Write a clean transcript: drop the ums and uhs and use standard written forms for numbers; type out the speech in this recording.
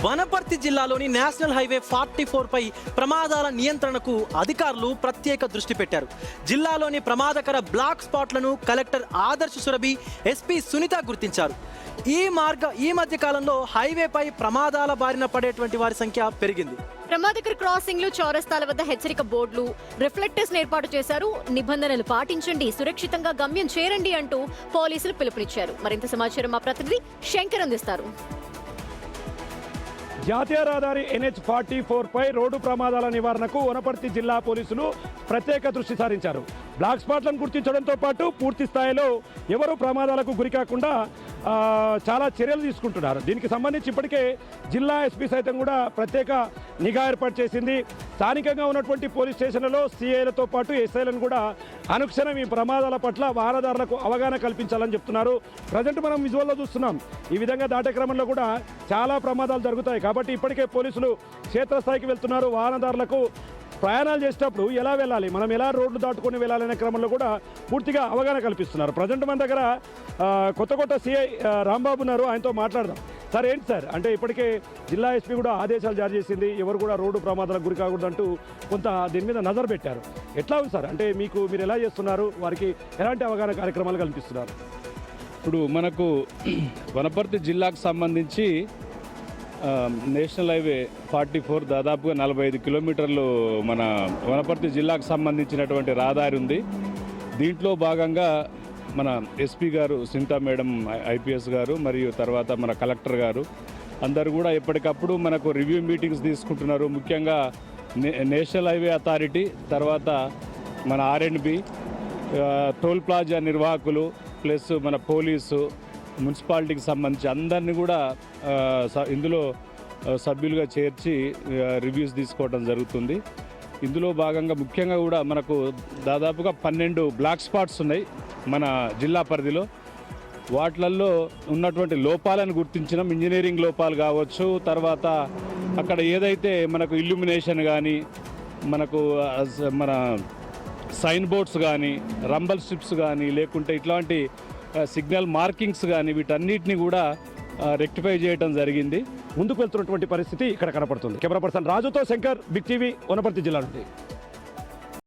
వనపర్తి జిల్లాలోని national highway 44 పై ప్రమాదాల నియంత్రణకు అధికారులు ప్రత్యేక దృష్టి పెట్టారు. జిల్లాలోని ప్రమాదకర బ్లాక్ స్పాట్లను కలెక్టర్ ఆదర్శ్ సురభి, ఎస్పీ సునీత గుర్తించారు. ఈ మధ్య కాలంలో హైవేపై ప్రమాదాల బారిన పడేటువంటి వారి సంఖ్య పెరిగింది. ప్రమాదకర క్రాసింగ్లు, చౌరస్తాల వద్ద హెచ్చరిక బోర్డులు, రిఫ్లెక్టర్స్ ఏర్పాటు చేశారు. నిబంధనలు పాటించండి, సురక్షితంగా గమ్యం చేరండి అంటూ పోలీసులు పిలుపునిచ్చారు. మరింత సమాచారం మా ప్రతినిధి శంకర్ అందిస్తారు. జాతీయ రహదారి NH44 పై రోడ్డు ప్రమాదాల నివారణకు వనపర్తి జిల్లా పోలీసులు ప్రత్యేక దృష్టి సారించారు. బ్లాక్ స్పాట్లను గుర్తించడంతో పాటు పూర్తి స్థాయిలో ఎవరు ప్రమాదాలకు గురికాకుండా చాలా చర్యలు తీసుకుంటున్నారు. దీనికి సంబంధించి ఇప్పటికే జిల్లా ఎస్పీ సైతం కూడా ప్రత్యేక నిఘా ఏర్పాటు చేసింది. స్థానికంగా ఉన్నటువంటి పోలీస్ స్టేషన్లలో సిఐలతో పాటు ఎస్ఐలను కూడా అనుక్షణం ఈ ప్రమాదాల పట్ల వాహనదారులకు అవగాహన కల్పించాలని చెప్తున్నారు. ప్రజెంట్ మనం విజువల్లో చూస్తున్నాం. ఈ విధంగా దాటే క్రమంలో కూడా చాలా ప్రమాదాలు జరుగుతాయి. కాబట్టి ఇప్పటికే పోలీసులు క్షేత్రస్థాయికి వెళ్తున్నారు. వాహనదారులకు ప్రయాణాలు చేసేటప్పుడు ఎలా వెళ్ళాలి, మనం ఎలా రోడ్లు దాటుకొని వెళ్ళాలనే క్రమంలో కూడా పూర్తిగా అవగాహన కల్పిస్తున్నారు. ప్రజెంట్ మన దగ్గర కొత్త సిఐ రాంబాబు ఉన్నారు. ఆయనతో మాట్లాడదాం. సార్, ఏంటి సార్ అంటే ఇప్పటికే జిల్లా ఎస్పీ కూడా ఆదేశాలు జారీ చేసింది, ఎవరు కూడా రోడ్డు ప్రమాదాలకు గురి కాకూడదంటూ కొంత దీని మీద నజర్ పెట్టారు. ఎట్లా ఉంది సార్, అంటే మీరు ఎలా చేస్తున్నారు, వారికి ఎలాంటి అవగాహన కార్యక్రమాలు కల్పిస్తున్నారు? ఇప్పుడు మనకు వనపర్తి జిల్లాకు సంబంధించి నేషనల్ హైవే 44 దాదాపుగా 45 కిలోమీటర్లు మన వనపర్తి జిల్లాకు సంబంధించినటువంటి రహదారి ఉంది. దీంట్లో భాగంగా మన ఎస్పీ గారు, సునీత మేడం ఐపీఎస్ గారు, మరియు తర్వాత మన కలెక్టర్ గారు అందరూ కూడా ఎప్పటికప్పుడు మనకు రివ్యూ మీటింగ్స్ తీసుకుంటున్నారు. ముఖ్యంగా నేషనల్ హైవే అథారిటీ, తర్వాత మన R&B, టోల్ ప్లాజా నిర్వాహకులు, ప్లస్ మన పోలీసు, మున్సిపాలిటీకి సంబంధించి అందరినీ కూడా ఇందులో సభ్యులుగా చేర్చి రివ్యూస్ తీసుకోవడం జరుగుతుంది. ఇందులో భాగంగా ముఖ్యంగా కూడా మనకు దాదాపుగా 12 బ్లాక్ స్పాట్స్ ఉన్నాయి మన జిల్లా పరిధిలో. వాటిల్లో ఉన్నటువంటి లోపాలను గుర్తించడం, ఇంజనీరింగ్ లోపాలు కావచ్చు, తర్వాత అక్కడ ఏదైతే మనకు ఇల్యూమినేషన్ కానీ, మనకు మన సైన్ బోర్డ్స్ కానీ, రంబల్ స్ట్రిప్స్ కానీ, లేకుంటే ఇట్లాంటి సిగ్నల్ మార్కింగ్స్ కానీ వీటన్నిటిని కూడా రెక్టిఫై చేయడం జరిగింది. ముందుకు వెళ్తున్నటువంటి పరిస్థితి ఇక్కడ కనపడుతుంది. కెమెరా పర్సన్ రాజుతో శంకర్, బిగ్ టీవీ, వనపర్తి జిల్లా నుండి.